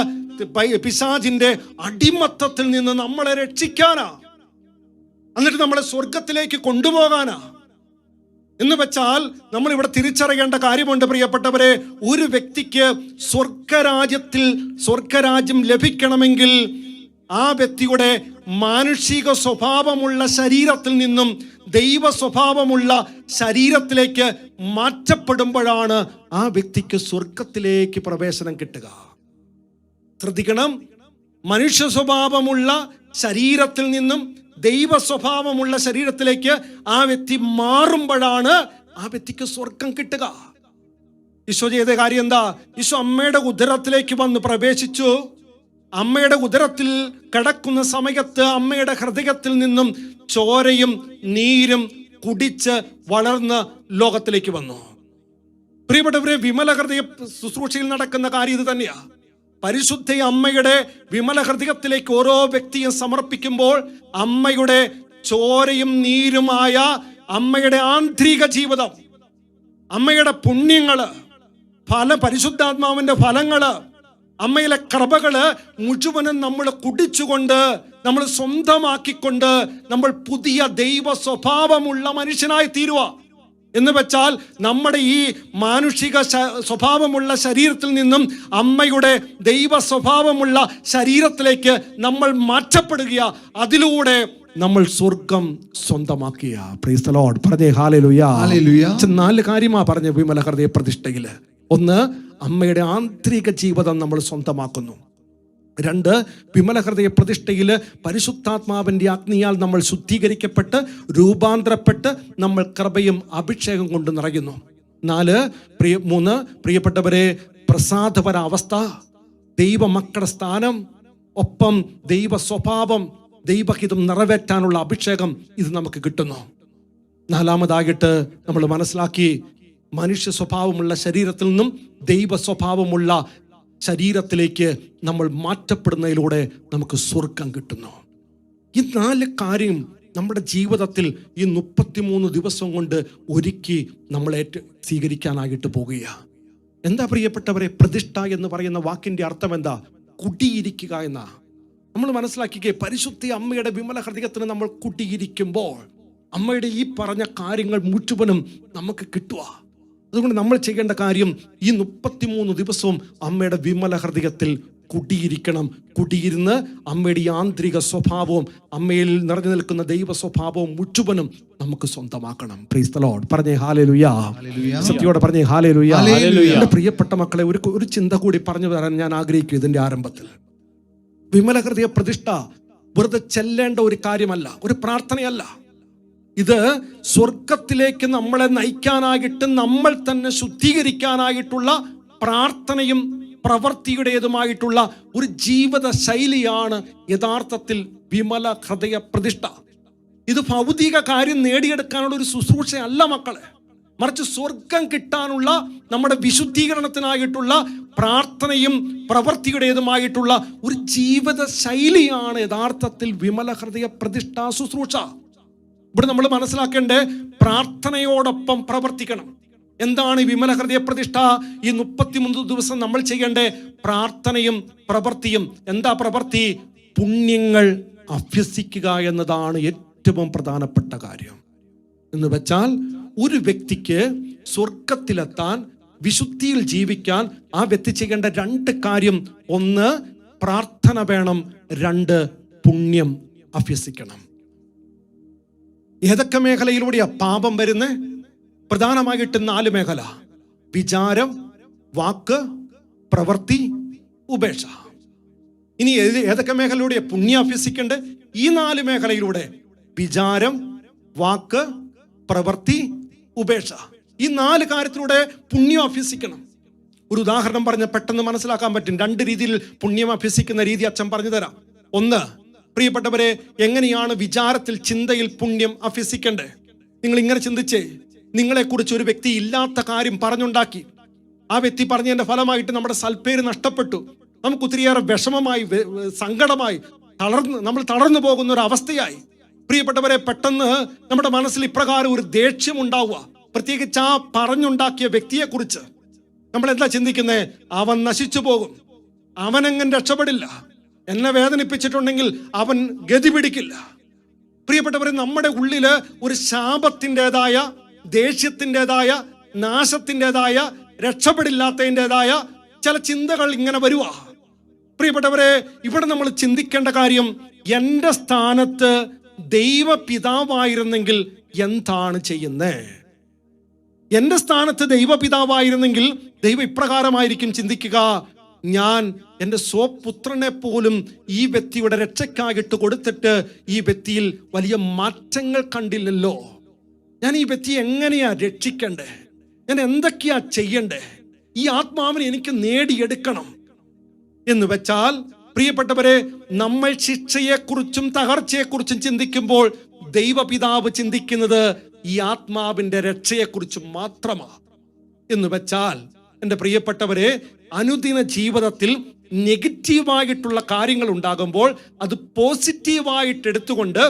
പിശാചിന്റെ അടിമത്തത്തിൽ നിന്ന് നമ്മളെ രക്ഷിക്കാനാ, എന്നിട്ട് നമ്മളെ സ്വർഗത്തിലേക്ക് കൊണ്ടുപോകാനാ. എന്ന് വെച്ചാൽ നമ്മൾ ഇവിടെ തിരിച്ചറിയേണ്ട കാര്യമുണ്ട് പ്രിയപ്പെട്ടവരെ, ഒരു വ്യക്തിക്ക് സ്വർഗരാജ്യം ലഭിക്കണമെങ്കിൽ ആ വ്യക്തിയുടെ മാനുഷിക സ്വഭാവമുള്ള ശരീരത്തിൽ നിന്നും ദൈവ സ്വഭാവമുള്ള ശരീരത്തിലേക്ക് മാറ്റപ്പെടുമ്പോഴാണ് ആ വ്യക്തിക്ക് സ്വർഗത്തിലേക്ക് പ്രവേശനം കിട്ടുക. ശ്രദ്ധിക്കണം, മനുഷ്യ സ്വഭാവമുള്ള ശരീരത്തിൽ നിന്നും ദൈവ സ്വഭാവമുള്ള ശരീരത്തിലേക്ക് ആ വ്യക്തി മാറുമ്പോഴാണ് ആ വ്യക്തിക്ക് സ്വർഗം കിട്ടുക. ഈശോ ചെയ്ത കാര്യം എന്താ? ഈശോ അമ്മയുടെ ഉദരത്തിലേക്ക് വന്ന് പ്രവേശിച്ചു. അമ്മയുടെ ഉദരത്തിൽ കിടക്കുന്ന സമയത്ത് അമ്മയുടെ ഹൃദയത്തിൽ നിന്നും ചോരയും നീരും കുടിച്ച് വളർന്ന് ലോകത്തിലേക്ക് വന്നു. പ്രിയപ്പെട്ടവരെ, വിമല ഹൃദയ ശുശ്രൂഷയിൽ നടക്കുന്ന കാര്യം ഇത് തന്നെയാ. പരിശുദ്ധ അമ്മയുടെ വിമല ഹൃദയത്തിലേക്ക് ഓരോ വ്യക്തിയും സമർപ്പിക്കുമ്പോൾ അമ്മയുടെ ചോരയും നീരുമായ അമ്മയുടെ ആന്തരിക ജീവിതം, അമ്മയുടെ പുണ്യങ്ങള്, പരിശുദ്ധാത്മാവിന്റെ ഫലങ്ങള്, അമ്മയിലെ കൃപകള് മുഴുവനും നമ്മൾ കുടിച്ചുകൊണ്ട്, നമ്മൾ സ്വന്തമാക്കിക്കൊണ്ട് നമ്മൾ പുതിയ ദൈവ സ്വഭാവമുള്ള മനുഷ്യനായി തീരുക. എന്ന് വെച്ചാൽ നമ്മുടെ ഈ മാനുഷിക സ്വഭാവമുള്ള ശരീരത്തിൽ നിന്നും അമ്മയുടെ ദൈവ സ്വഭാവമുള്ള ശരീരത്തിലേക്ക് നമ്മൾ മാറ്റപ്പെടുക. അതിലൂടെ നമ്മൾ സ്വർഗം സ്വന്തമാക്കിയ. Price the lord. പറഞ്ഞേ ഹല്ലേലൂയ. 4 കാര്യമാ പറഞ്ഞ വിമല ഹൃദയ പ്രതിഷ്ഠയില്. 1, അമ്മയുടെ ആന്തരിക ജീവിതം നമ്മൾ സ്വന്തമാക്കുന്നു. 2, വിമല ഹൃദയ പ്രതിഷ്ഠയിൽ പരിശുദ്ധാത്മാവിൻ്റെ അഗ്നിയാൽ നമ്മൾ ശുദ്ധീകരിക്കപ്പെട്ട് രൂപാന്തരപ്പെട്ട് നമ്മൾ കൃപയും അഭിഷേകം കൊണ്ട് നിറയുന്നു. 3, പ്രിയപ്പെട്ടവരെ, പ്രസാദപര അവസ്ഥ, ദൈവമക്കളുടെ സ്ഥാനം, ഒപ്പം ദൈവ സ്വഭാവം, ദൈവഹിതം നിറവേറ്റാനുള്ള അഭിഷേകം, ഇത് നമുക്ക് കിട്ടുന്നു. 4-മതായിട്ട് നമ്മൾ മനസ്സിലാക്കി, മനുഷ്യ സ്വഭാവമുള്ള ശരീരത്തിൽ നിന്നും ദൈവ സ്വഭാവമുള്ള ശരീരത്തിലേക്ക് നമ്മൾ മാറ്റപ്പെടുന്നതിലൂടെ നമുക്ക് സ്വർഗം കിട്ടുന്നു. ഈ 4 കാര്യം നമ്മുടെ ജീവിതത്തിൽ ഈ 33 ദിവസം കൊണ്ട് ഒരുക്കി നമ്മളെ സ്വീകരിക്കാനായിട്ട് പോകുകയാണ്. എന്താ പ്രിയപ്പെട്ടവരെ, പ്രതിഷ്ഠ എന്ന് പറയുന്ന വാക്കിന്റെ അർത്ഥം എന്താ? കുടിയിരിക്കുക എന്നാ. നമ്മൾ മനസ്സിലാക്കിക്കേ, പരിശുദ്ധ അമ്മയുടെ വിമല ഹൃദയത്തിന് നമ്മൾ കുടിയിരിക്കുമ്പോൾ അമ്മയുടെ ഈ പറഞ്ഞ കാര്യങ്ങൾ മുഴുവനും നമുക്ക് കിട്ടുക. അതുകൊണ്ട് നമ്മൾ ചെയ്യേണ്ട കാര്യം, ഈ 33 ദിവസവും അമ്മയുടെ വിമല ഹൃദയത്തിൽ കുടിയിരിക്കണം. കുടിയിരുന്ന് അമ്മയുടെ ആന്തരിക സ്വഭാവവും അമ്മയിൽ നിറഞ്ഞു നിൽക്കുന്ന ദൈവ സ്വഭാവവും മുഴുവനും നമുക്ക് സ്വന്തമാക്കണം. Praise the lord. പറഞ്ഞേ ഹല്ലേലൂയ. സത്യോടെ പറഞ്ഞേ ഹല്ലേലൂയ. എൻ്റെ പ്രിയപ്പെട്ട മക്കളെ, ഒരു ചിന്ത കൂടി പറഞ്ഞു തരാൻ ഞാൻ ആഗ്രഹിക്കും. ഇതിൻ്റെ ആരംഭത്തിൽ വിമല ഹൃദയ പ്രതിഷ്ഠ വെറുതെ ചെല്ലേണ്ട ഒരു കാര്യമല്ല, ഒരു പ്രാർത്ഥനയല്ല. ഇത് സ്വർഗത്തിലേക്ക് നമ്മളെ നയിക്കാനായിട്ട്, നമ്മൾ തന്നെ ശുദ്ധീകരിക്കാനായിട്ടുള്ള പ്രാർത്ഥനയും പ്രവൃത്തിയുടേതുമായിട്ടുള്ള ഒരു ജീവിത ശൈലിയാണ് യഥാർത്ഥത്തിൽ വിമല ഹൃദയ പ്രതിഷ്ഠ. ഇത് ഭൗതിക കാര്യം നേടിയെടുക്കാനുള്ള ഒരു ശുശ്രൂഷയല്ല മക്കളെ, മറിച്ച് സ്വർഗം കിട്ടാനുള്ള നമ്മുടെ വിശുദ്ധീകരണത്തിനായിട്ടുള്ള പ്രാർത്ഥനയും പ്രവൃത്തിയുടേതുമായിട്ടുള്ള ഒരു ജീവിത ശൈലിയാണ് യഥാർത്ഥത്തിൽ വിമല ഹൃദയ പ്രതിഷ്ഠാ ശുശ്രൂഷ. ഇവിടെ നമ്മൾ മനസ്സിലാക്കേണ്ടേ, പ്രാർത്ഥനയോടൊപ്പം പ്രവർത്തിക്കണം. എന്താണ് ഈ വിമല ഹൃദയ പ്രതിഷ്ഠ? ഈ 33 ദിവസം നമ്മൾ ചെയ്യേണ്ടേ പ്രാർത്ഥനയും പ്രവൃത്തിയും. എന്താ പ്രവൃത്തി? പുണ്യങ്ങൾ അഭ്യസിക്കുക എന്നതാണ് ഏറ്റവും പ്രധാനപ്പെട്ട കാര്യം. എന്ന് വെച്ചാൽ ഒരു വ്യക്തിക്ക് സ്വർഗത്തിലെത്താൻ, വിശുദ്ധിയിൽ ജീവിക്കാൻ ആ വ്യക്തി ചെയ്യേണ്ട 2 കാര്യം. 1 പ്രാർത്ഥന വേണം, 2 പുണ്യം അഭ്യസിക്കണം. ഏതൊക്കെ മേഖലയിലൂടെയാ പാപം വരുന്നത്? പ്രധാനമായിട്ട് 4 മേഖല: വിചാരം, വാക്ക്, പ്രവൃത്തി, ഉപേക്ഷ. ഇനി ഏതൊക്കെ മേഖലയിലൂടെ പുണ്യം അഭ്യസിക്കേണ്ടത്? ഈ 4 മേഖലയിലൂടെ: വിചാരം, വാക്ക്, പ്രവൃത്തി, ഉപേക്ഷ. ഈ 4 കാര്യത്തിലൂടെ പുണ്യം അഭ്യസിക്കണം. ഒരു ഉദാഹരണം പറഞ്ഞ് പെട്ടെന്ന് മനസ്സിലാക്കാൻ പറ്റും. 2 രീതിയിൽ പുണ്യം അഭ്യസിക്കുന്ന രീതി അച്ഛൻ പറഞ്ഞു തരാം. 1, പ്രിയപ്പെട്ടവരെ, എങ്ങനെയാണ് വിചാരത്തിൽ, ചിന്തയിൽ പുണ്യം അഭ്യസിക്കേണ്ടത്? നിങ്ങൾ ഇങ്ങനെ ചിന്തിച്ചേ, നിങ്ങളെക്കുറിച്ച് ഒരു വ്യക്തി ഇല്ലാത്ത കാര്യം പറഞ്ഞുണ്ടാക്കി. ആ വ്യക്തി പറഞ്ഞതിന്റെ ഫലമായിട്ട് നമ്മുടെ സൽപ്പേര് നഷ്ടപ്പെട്ടു. നമുക്ക് ഒത്തിരിയേറെ വിഷമമായി, സങ്കടമായി, നമ്മൾ തളർന്നു പോകുന്ന ഒരു അവസ്ഥയായി. പ്രിയപ്പെട്ടവരെ, പെട്ടെന്ന് നമ്മുടെ മനസ്സിൽ ഇപ്രകാരം ഒരു ദേഷ്യം ഉണ്ടാവുക. പ്രത്യേകിച്ച് ആ പറഞ്ഞുണ്ടാക്കിയ വ്യക്തിയെക്കുറിച്ച് നമ്മൾ എന്താ ചിന്തിക്കുന്നത്? അവൻ നശിച്ചു പോകും, അവനെങ്ങനെ രക്ഷപ്പെടില്ല, എന്നെ വേദനിപ്പിച്ചിട്ടുണ്ടെങ്കിൽ അവൻ ഗതി പിടിക്കില്ല. പ്രിയപ്പെട്ടവരെ, നമ്മുടെ ഉള്ളില് ഒരു ശാപത്തിൻ്റെതായ, ദേഷ്യത്തിൻ്റെതായ, നാശത്തിൻ്റെതായ, രക്ഷപ്പെടില്ലാത്തതിൻ്റെതായ ചില ചിന്തകൾ ഇങ്ങനെ വരുക. പ്രിയപ്പെട്ടവരെ, ഇവിടെ നമ്മൾ ചിന്തിക്കേണ്ട കാര്യം, എൻ്റെ സ്ഥാനത്ത് ദൈവപിതാവായിരുന്നെങ്കിൽ എന്താണ് ചെയ്യുന്നത്? എൻ്റെ സ്ഥാനത്ത് ദൈവപിതാവായിരുന്നെങ്കിൽ ദൈവം ഇപ്രകാരമായിരിക്കും ചിന്തിക്കുക: ഞാൻ എൻ്റെ സ്വപുത്രനെ പോലും ഈ വ്യക്തിയുടെ രക്ഷയ്ക്കായിട്ട് കൊടുത്തിട്ട് ഈ വ്യക്തിയിൽ വലിയ മാറ്റങ്ങൾ കണ്ടില്ലല്ലോ. ഞാൻ ഈ വ്യക്തിയെ എങ്ങനെയാ രക്ഷിക്കണ്ടേ? ഞാൻ എന്തൊക്കെയാ ചെയ്യണ്ടേ? ഈ ആത്മാവിനെ എനിക്ക് നേടിയെടുക്കണം എന്ന് വെച്ചാൽ, പ്രിയപ്പെട്ടവരെ, നമ്മൾ ശിക്ഷയെക്കുറിച്ചും തകർച്ചയെക്കുറിച്ചും ചിന്തിക്കുമ്പോൾ ദൈവപിതാവ് ചിന്തിക്കുന്നത് ഈ ആത്മാവിന്റെ രക്ഷയെക്കുറിച്ച് മാത്രമാണ്. എന്ന് വെച്ചാൽ എൻ്റെ പ്രിയപ്പെട്ടവരെ, അനുദിന ജീവിതത്തിൽ നെഗറ്റീവായിട്ടുള്ള കാര്യങ്ങൾ ഉണ്ടാകുമ്പോൾ അത് പോസിറ്റീവായിട്ട് എടുത്തുകൊണ്ട്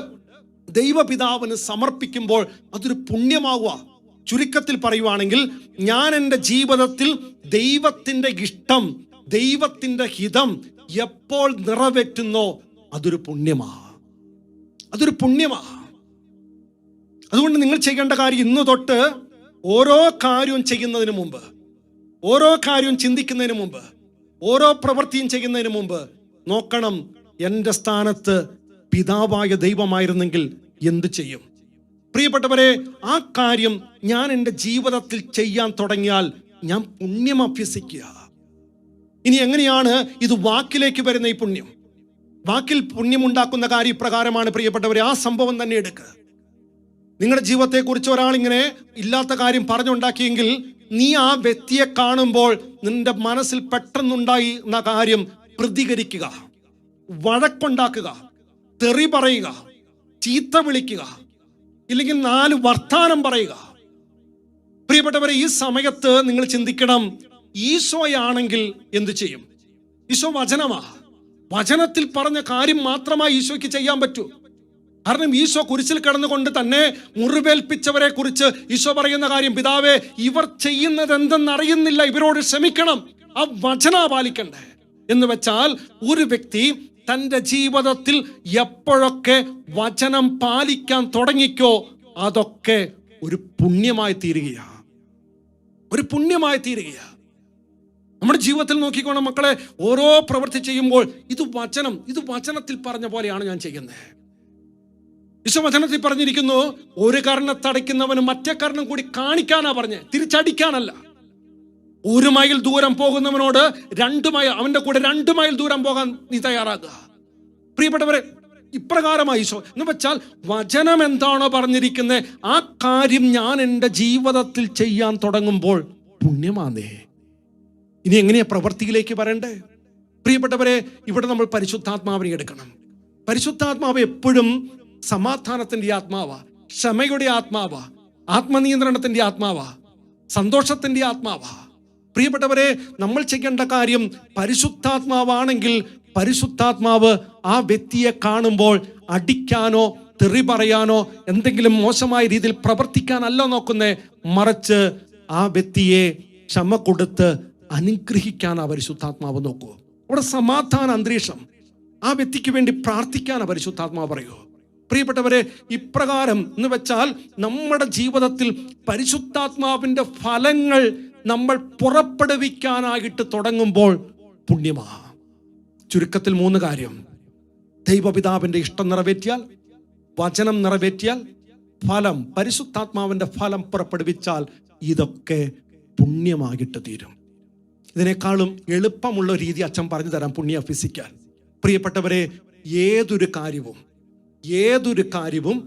ദൈവപിതാവിന് സമർപ്പിക്കുമ്പോൾ അതൊരു പുണ്യമാവുക. ചുരുക്കത്തിൽ പറയുവാണെങ്കിൽ, ഞാൻ എൻ്റെ ജീവിതത്തിൽ ദൈവത്തിൻ്റെ ഇഷ്ടം, ദൈവത്തിൻ്റെ ഹിതം എപ്പോൾ നിറവേറ്റുന്നോ അതൊരു പുണ്യമാണ്. അതൊരു പുണ്യമാണ്. അതുകൊണ്ട് നിങ്ങൾ ചെയ്യേണ്ട കാര്യം, ഇന്നു തൊട്ട് ഓരോ കാര്യവും ചെയ്യുന്നതിന് മുമ്പ്, ഓരോ കാര്യവും ചിന്തിക്കുന്നതിന് മുമ്പ്, ഓരോ പ്രവൃത്തിയും ചെയ്യുന്നതിന് മുമ്പ് നോക്കണം, എൻ്റെ സ്ഥാനത്ത് പിതാവായ ദൈവമായിരുന്നെങ്കിൽ എന്ത് ചെയ്യും? പ്രിയപ്പെട്ടവരെ, ആ കാര്യം ഞാൻ എൻ്റെ ജീവിതത്തിൽ ചെയ്യാൻ തുടങ്ങിയാൽ ഞാൻ പുണ്യം അഭ്യസിക്കുക. ഇനി എങ്ങനെയാണ് ഇത് വാക്കിലേക്ക് വരുന്ന ഈ പുണ്യം? വാക്കിൽ പുണ്യമുണ്ടാക്കുന്ന കാര്യം ഇപ്രകാരമാണ്. പ്രിയപ്പെട്ടവരെ, ആ സംഭവം തന്നെ എടുക്കുക. നിങ്ങളുടെ ജീവിതത്തെക്കുറിച്ച് ഒരാളിങ്ങനെ ഇല്ലാത്ത കാര്യം പറഞ്ഞുണ്ടാക്കിയെങ്കിൽ നീ ആ വ്യക്തിയെ കാണുമ്പോൾ നിന്റെ മനസ്സിൽ പെട്ടെന്നുണ്ടായിരുന്ന കാര്യം പ്രതികരിക്കുക, വഴക്കുണ്ടാക്കുക, തെറി പറയുക, ചീത്ത വിളിക്കുക, ഇല്ലെങ്കിൽ 4 വർത്താനം പറയുക. പ്രിയപ്പെട്ടവരെ, ഈ സമയത്ത് നിങ്ങൾ ചിന്തിക്കണം, ഈശോയാണെങ്കിൽ എന്തു ചെയ്യും? ഈശോ വചനമാ. വചനത്തിൽ പറഞ്ഞ കാര്യം മാത്രമായി ഈശോയ്ക്ക് ചെയ്യാൻ പറ്റൂ. കാരണം ഈശോ കുരിശിൽ കിടന്നുകൊണ്ട് തന്നെ മുറിവേൽപ്പിച്ചവരെ കുറിച്ച് ഈശോ പറയുന്ന കാര്യം, പിതാവേ, ഇവർ ചെയ്യുന്നത് എന്തെന്നറിയുന്നില്ല, ഇവരോട് ക്ഷമിക്കണം. ആ വചന പാലിക്കണ്ടേ. എന്ന് വെച്ചാൽ ഒരു വ്യക്തി തൻ്റെ ജീവിതത്തിൽ എപ്പോഴൊക്കെ വചനം പാലിക്കാൻ തുടങ്ങിക്കോ അതൊക്കെ ഒരു പുണ്യമായി തീരുകയാണ്. ഒരു പുണ്യമായി തീരുകയാണ്. നമ്മുടെ ജീവിതത്തിൽ നോക്കിക്കോണം മക്കളെ, ഓരോ പ്രവൃത്തി ചെയ്യുമ്പോൾ ഇത് വചനത്തിൽ പറഞ്ഞ പോലെയാണ് ഞാൻ ചെയ്യുന്നത്. വചനത്തിൽ പറഞ്ഞിരിക്കുന്നു, ഒരു കർണത്തടയ്ക്കുന്നവന് മറ്റേ കർണം കൂടി കാണിക്കാനാ പറഞ്ഞ്, തിരിച്ചടിക്കാനല്ല. 1 മൈൽ ദൂരം പോകുന്നവനോട് 2 മൈൽ, അവന്റെ കൂടെ 2 മൈൽ ദൂരം പോകാൻ നീ തയ്യാറാകുക. പ്രിയപ്പെട്ടവരെ, ഇപ്രകാരമായി ഈശോ എന്ന് വെച്ചാൽ വചനം എന്താണോ പറഞ്ഞിരിക്കുന്നത് ആ കാര്യം ഞാൻ എൻ്റെ ജീവിതത്തിൽ ചെയ്യാൻ തുടങ്ങുമ്പോൾ പുണ്യമാണേ. ഇനി എങ്ങനെയാ പ്രവൃത്തിയിലേക്ക് വരണ്ടേ? പ്രിയപ്പെട്ടവരെ, ഇവിടെ നമ്മൾ പരിശുദ്ധാത്മാവിനെ എടുക്കണം. പരിശുദ്ധാത്മാവ് എപ്പോഴും സമാധാനത്തിന്റെ ആത്മാവാ, ക്ഷമയുടെ ആത്മാവാ, ആത്മനിയന്ത്രണത്തിന്റെ ആത്മാവാ, സന്തോഷത്തിന്റെ ആത്മാവാ. പ്രിയപ്പെട്ടവരെ, നമ്മൾ ചെയ്യേണ്ട കാര്യം പരിശുദ്ധാത്മാവാണെങ്കിൽ പരിശുദ്ധാത്മാവ് ആ വ്യക്തിയെ കാണുമ്പോൾ അടിക്കാനോ തെറി പറയാനോ എന്തെങ്കിലും മോശമായ രീതിയിൽ പ്രവർത്തിക്കാനല്ല നോക്കുന്നേ, മറിച്ച് ആ വ്യക്തിയെ ക്ഷമ കൊടുത്ത് അനുഗ്രഹിക്കാനാ പരിശുദ്ധാത്മാവ് നോക്കൂ. അവിടെ സമാധാന അന്തരീക്ഷം, ആ വ്യക്തിക്ക് വേണ്ടി പ്രാർത്ഥിക്കാനാ പരിശുദ്ധാത്മാവ് പറയൂ. പ്രിയപ്പെട്ടവരെ, ഇപ്രകാരം എന്ന് വെച്ചാൽ നമ്മുടെ ജീവിതത്തിൽ പരിശുദ്ധാത്മാവിന്റെ ഫലങ്ങൾ നമ്മൾ പുറപ്പെടുവിക്കാനായിട്ട് തുടങ്ങുമ്പോൾ പുണ്യമാ. ചുരുക്കത്തിൽ 3 കാര്യം: ദൈവപിതാവിന്റെ ഇഷ്ടം നിറവേറ്റിയാൽ, വചനം നിറവേറ്റിയാൽ, ഫലം, പരിശുദ്ധാത്മാവിന്റെ ഫലം പുറപ്പെടുവിച്ചാൽ ഇതൊക്കെ പുണ്യമായിട്ട് തീരും. ഇതിനേക്കാളും എളുപ്പമുള്ള രീതി അച്ഛൻ പറഞ്ഞു തരാം പുണ്യം അഭ്യസിക്കാൻ. പ്രിയപ്പെട്ടവരെ, ഏതൊരു കാര്യവും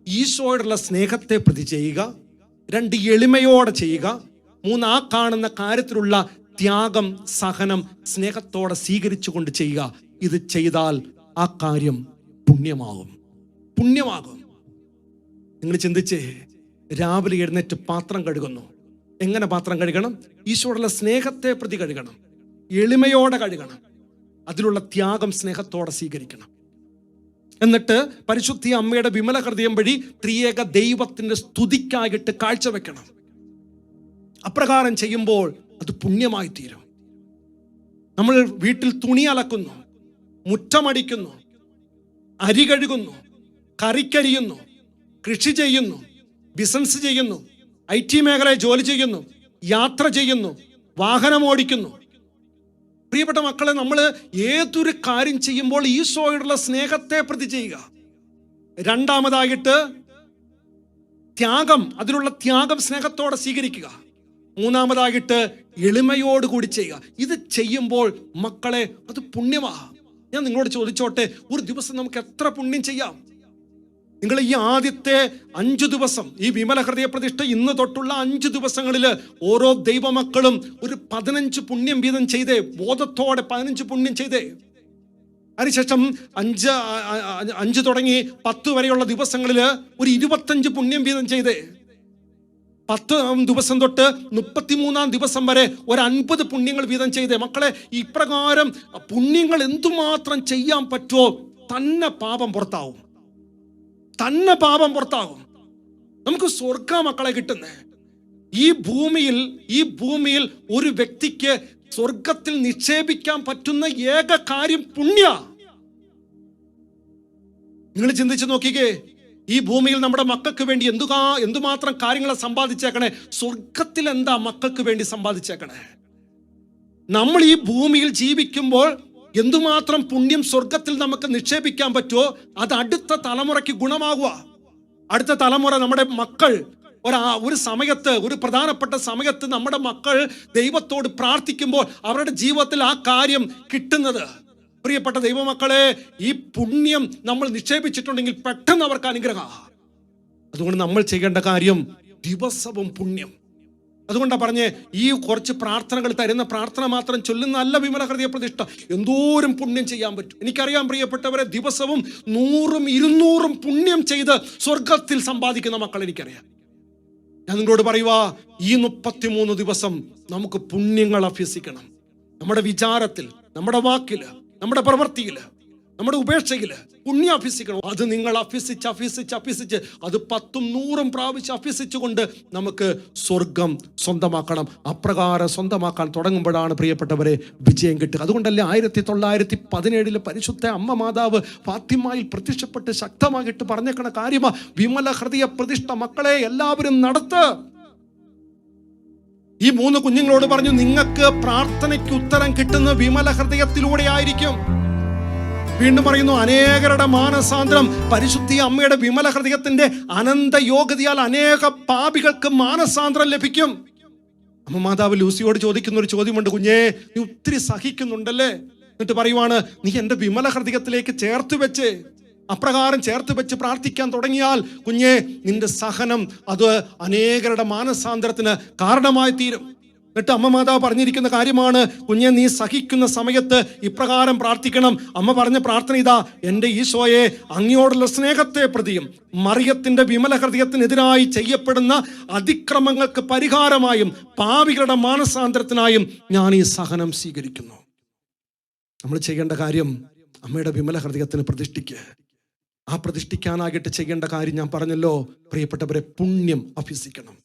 ഈശോയോടുള്ള സ്നേഹത്തെ പ്രതി ചെയ്യുക, 2 എളിമയോടെ ചെയ്യുക, 3 ആ കാണുന്ന കാര്യത്തിലുള്ള ത്യാഗം, സഹനം സ്നേഹത്തോടെ സ്വീകരിച്ചുകൊണ്ട് ചെയ്യുക. ഇത് ചെയ്താൽ ആ കാര്യം പുണ്യമാകും. നിങ്ങൾ ചിന്തിച്ചേ, രാവിലെ എഴുന്നേറ്റ് പാത്രം കഴുകുന്നു. എങ്ങനെ പാത്രം കഴുകണം? ഈശോയോടുള്ള സ്നേഹത്തെ പ്രതി കഴുകണം, എളിമയോടെ കഴുകണം, അതിലുള്ള ത്യാഗം സ്നേഹത്തോടെ സ്വീകരിക്കണം. എന്നിട്ട് പരിശുദ്ധ അമ്മയുടെ വിമല ഹൃദയം വഴി ത്രിയേക ദൈവത്തിന്റെ സ്തുതിക്കായിട്ട് കാഴ്ചവെക്കണം. അപ്രകാരം ചെയ്യുമ്പോൾ അത് പുണ്യമായി തീരും. നമ്മൾ വീട്ടിൽ തുണി അലക്കുന്നു, മുറ്റമടിക്കുന്നു, അരി കഴുകുന്നു, കറിക്കരിയുന്നു, കൃഷി ചെയ്യുന്നു, ബിസിനസ് ചെയ്യുന്നു, IT മേഖലയിൽ ജോലി ചെയ്യുന്നു, യാത്ര ചെയ്യുന്നു, വാഹനം ഓടിക്കുന്നു. പ്രിയപ്പെട്ട മക്കളെ, നമ്മൾ ഏതൊരു കാര്യം ചെയ്യുമ്പോൾ ഈശോയോടുള്ള സ്നേഹത്തെ പ്രതി ചെയ്യുക. 2ാമതായിട്ട് ത്യാഗം, അതിലുള്ള ത്യാഗം സ്നേഹത്തോടെ സ്വീകരിക്കുക. 3ാമതായിട്ട് എളിമയോടുകൂടി ചെയ്യുക. ഇത് ചെയ്യുമ്പോൾ മക്കളെ അത് പുണ്യമാ. ഞാൻ നിങ്ങളോട് ചോദിച്ചോട്ടെ, ഒരു ദിവസം നമുക്ക് എത്ര പുണ്യം ചെയ്യാം? നിങ്ങൾ ഈ ആദ്യത്തെ 5 ദിവസം, ഈ വിമല ഹൃദയ പ്രതിഷ്ഠ ഇന്ന് തൊട്ടുള്ള 5 ദിവസങ്ങളിൽ ഓരോ ദൈവമക്കളും ഒരു 15 പുണ്യം വീതം ചെയ്തേ, ബോധത്തോടെ 15 പുണ്യം ചെയ്തേ. അതിനുശേഷം 5 തുടങ്ങി 10 വരെയുള്ള ദിവസങ്ങളിൽ ഒരു 25 പുണ്യം വീതം ചെയ്തേ. 10 ദിവസം തൊട്ട് 33-ാം ദിവസം വരെ ഒരു 50 പുണ്യങ്ങൾ വീതം ചെയ്തേ. മക്കളെ, ഇപ്രകാരം പുണ്യങ്ങൾ എന്തുമാത്രം ചെയ്യാൻ പറ്റുമോ തന്നെ പാപം പുറത്താവും. നമുക്ക് സ്വർഗ മക്കളെ കിട്ടുന്നേ. ഈ ഭൂമിയിൽ ഒരു വ്യക്തിക്ക് സ്വർഗത്തിൽ നിക്ഷേപിക്കാൻ പറ്റുന്ന ഏക കാര്യം പുണ്യ. നിങ്ങൾ ചിന്തിച്ചു നോക്കിക്കേ, ഈ ഭൂമിയിൽ നമ്മുടെ മക്കൾക്ക് വേണ്ടി എന്തുമാത്രം കാര്യങ്ങളെ സമ്പാദിച്ചേക്കണേ. സ്വർഗത്തിൽ എന്താ മക്കൾക്ക് വേണ്ടി സമ്പാദിച്ചേക്കണേ? നമ്മൾ ഈ ഭൂമിയിൽ ജീവിക്കുമ്പോൾ എന്തുമാത്രം പുണ്യം സ്വർഗത്തിൽ നമുക്ക് നിക്ഷേപിക്കാൻ പറ്റുമോ അത് അടുത്ത തലമുറയ്ക്ക് ഗുണമാകുക. അടുത്ത തലമുറ, നമ്മുടെ മക്കൾ ഒരു സമയത്ത്, ഒരു പ്രധാനപ്പെട്ട സമയത്ത് നമ്മുടെ മക്കൾ ദൈവത്തോട് പ്രാർത്ഥിക്കുമ്പോൾ അവരുടെ ജീവിതത്തിൽ ആ കാര്യം കിട്ടുന്നത്. പ്രിയപ്പെട്ട ദൈവമക്കളെ, ഈ പുണ്യം നമ്മൾ നിക്ഷേപിച്ചിട്ടുണ്ടെങ്കിൽ പെട്ടെന്ന് അവർക്ക് അനുഗ്രഹം. അതുകൊണ്ട് നമ്മൾ ചെയ്യേണ്ട കാര്യം ദിവസവും പുണ്യം. അതുകൊണ്ടാണ് പറഞ്ഞേ, ഈ കുറച്ച് പ്രാർത്ഥനകൾ തരുന്ന പ്രാർത്ഥന മാത്രം ചൊല്ലുന്നതല്ല വിമല ഹൃദയ പ്രതിഷ്ഠ. എന്തോരം പുണ്യം ചെയ്യാൻ പറ്റും. എനിക്കറിയാം പ്രിയപ്പെട്ടവരെ, ദിവസവും 100ഉം 200ഉം പുണ്യം ചെയ്ത് സ്വർഗത്തിൽ സമ്പാദിക്കുന്ന മക്കൾ എനിക്കറിയാം. ഞാൻ നിങ്ങളോട് പറയുക, ഈ 33 ദിവസം നമുക്ക് പുണ്യങ്ങൾ അഭ്യസിക്കണം. നമ്മുടെ വിചാരത്തിൽ, നമ്മുടെ വാക്കില്, നമ്മുടെ പ്രവൃത്തിയില്, നമ്മുടെ ഉപേക്ഷയില് പുണ്യം അഭ്യസിക്കണം. അത് നിങ്ങൾ അഭ്യസിച്ച് അത് 10ഉം 100ഉം പ്രാവശ്യം അഭ്യസിച്ചുകൊണ്ട് നമുക്ക് സ്വർഗം സ്വന്തമാക്കണം. അപ്രകാരം സ്വന്തമാക്കാൻ തുടങ്ങുമ്പോഴാണ് പ്രിയപ്പെട്ടവരെ വിജയം കിട്ടുക. അതുകൊണ്ടല്ലേ 1917 പരിശുദ്ധ അമ്മ മാതാവ് ഫാത്തിമയിൽ പ്രത്യക്ഷപ്പെട്ട് ശക്തമായിട്ട് പറഞ്ഞേക്കണ കാര്യമാ വിമല ഹൃദയ പ്രതിഷ്ഠ. മക്കളെ, എല്ലാവരും നടത്ത്. ഈ 3 കുഞ്ഞുങ്ങളോട് പറഞ്ഞു, നിങ്ങൾക്ക് പ്രാർത്ഥനയ്ക്ക് ഉത്തരം കിട്ടുന്ന വിമല ഹൃദയത്തിലൂടെ ആയിരിക്കും. വീണ്ടും പറയുന്നു, അനേകരുടെ മാനസാന്തരം പരിശുദ്ധി അമ്മയുടെ വിമല ഹൃദയത്തിന്റെ അനന്ത യോഗ്യതയാൽ അനേക പാപികൾക്ക് മാനസാന്തരം ലഭിക്കും. അമ്മ മാതാവ് ലൂസിയോട് ചോദിക്കുന്ന ഒരു ചോദ്യമുണ്ട്, കുഞ്ഞേ നീ ഒത്തിരി സഹിക്കുന്നുണ്ടല്ലേ? എന്നിട്ട് പറയുവാണ്, നീ എൻ്റെ വിമല ഹൃദയത്തിലേക്ക് ചേർത്ത് വെച്ച്, അപ്രകാരം ചേർത്ത് വെച്ച് പ്രാർത്ഥിക്കാൻ തുടങ്ങിയാൽ കുഞ്ഞെ, നിന്റെ സഹനം അത് അനേകരുടെ മാനസാന്തരത്തിന് കാരണമായി തീരും. എന്നിട്ട് അമ്മ മാതാവ് പറഞ്ഞിരിക്കുന്ന കാര്യമാണ്, കുഞ്ഞെ നീ സഹിക്കുന്ന സമയത്ത് ഇപ്രകാരം പ്രാർത്ഥിക്കണം. അമ്മ പറഞ്ഞ പ്രാർത്ഥന ഇതാ, എൻ്റെ ഈശോയെ, അങ്ങയോടുള്ള സ്നേഹത്തെ പ്രതിയും മറിയത്തിന്റെ വിമല ഹൃദയത്തിനെതിരായി ചെയ്യപ്പെടുന്ന അതിക്രമങ്ങൾക്ക് പരിഹാരമായും പാപികളുടെ മാനസാന്തരത്തിനായും ഞാൻ ഈ സഹനം സ്വീകരിക്കുന്നു. നമ്മൾ ചെയ്യേണ്ട കാര്യം അമ്മയുടെ വിമല ഹൃദയത്തിന് പ്രതിഷ്ഠിക്കുക. ആ പ്രതിഷ്ഠിക്കാനായിട്ട് ചെയ്യേണ്ട കാര്യം ഞാൻ പറഞ്ഞല്ലോ പ്രിയപ്പെട്ടവരെ, പുണ്യം അഭ്യസിക്കണം.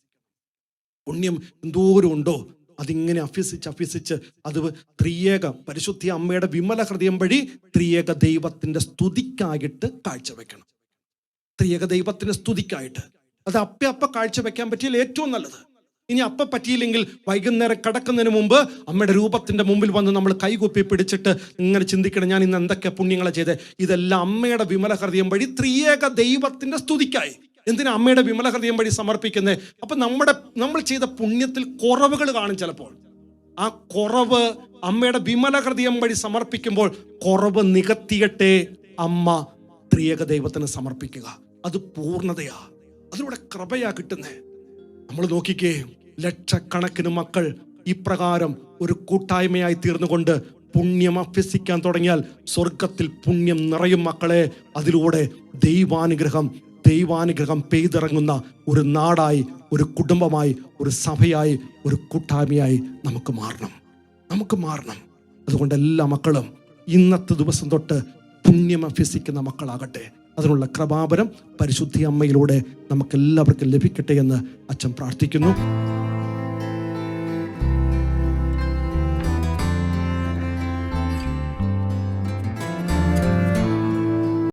പുണ്യം എന്തോരം ഉണ്ടോ അതിങ്ങനെ അഭ്യസിച്ച് അത് ത്രിയേക പരിശുദ്ധി അമ്മയുടെ വിമല ഹൃദയം വഴി ത്രിയേക ദൈവത്തിന്റെ സ്തുതിക്കായിട്ട് കാഴ്ചവെക്കണം. ത്രിയേക ദൈവത്തിന്റെ സ്തുതിക്കായിട്ട് അത് അപ്പ കാഴ്ചവെക്കാൻ പറ്റിയാൽ ഏറ്റവും നല്ലത്. ഇനി പറ്റിയില്ലെങ്കിൽ വൈകുന്നേരം കിടക്കുന്നതിന് മുമ്പ് അമ്മയുടെ രൂപത്തിന്റെ മുമ്പിൽ വന്ന് നമ്മൾ കൈകുപ്പി പിടിച്ചിട്ട് ഇങ്ങനെ ചിന്തിക്കണം, ഞാൻ ഇന്ന് എന്തൊക്കെ പുണ്യങ്ങളെ ചെയ്ത്. ഇതെല്ലാം അമ്മയുടെ വിമല ഹൃദയം വഴി ത്രിയേക ദൈവത്തിന്റെ സ്തുതിക്കായി. എന്തിനാ അമ്മയുടെ വിമല ഹൃദയം വഴി സമർപ്പിക്കുന്നത്? അപ്പൊ നമ്മൾ ചെയ്ത പുണ്യത്തിൽ കുറവുകൾ കാണും. ചിലപ്പോൾ ആ കുറവ് അമ്മയുടെ വിമല ഹൃദയം വഴി സമർപ്പിക്കുമ്പോൾ കുറവ് നികത്തിയിട്ടെ അമ്മ ത്രിയേക ദൈവത്തിന് സമർപ്പിക്കുക. അത് പൂർണ്ണതയാ, അതിലൂടെ കൃപയാ കിട്ടുന്നേ. നമ്മൾ നോക്കിക്കേ, ലക്ഷക്കണക്കിന് മക്കൾ ഇപ്രകാരം ഒരു കൂട്ടായ്മയായി തീർന്നുകൊണ്ട് പുണ്യം അഭ്യസിക്കാൻ തുടങ്ങിയാൽ സ്വർഗത്തിൽ പുണ്യം നിറയും മക്കളെ. അതിലൂടെ ദൈവാനുഗ്രഹം പെയ്തിറങ്ങുന്ന ഒരു നാടായി, ഒരു കുടുംബമായി, ഒരു സഭയായി, ഒരു കൂട്ടായ്മയായി നമുക്ക് മാറണം. അതുകൊണ്ട് എല്ലാ മക്കളും ഇന്നത്തെ ദിവസം തൊട്ട് പുണ്യം അഭ്യസിക്കുന്ന മക്കളാകട്ടെ. അതിനുള്ള കൃപാവരം പരിശുദ്ധി അമ്മയിലൂടെ നമുക്കെല്ലാവർക്കും ലഭിക്കട്ടെ എന്ന് അച്ഛൻ പ്രാർത്ഥിക്കുന്നു.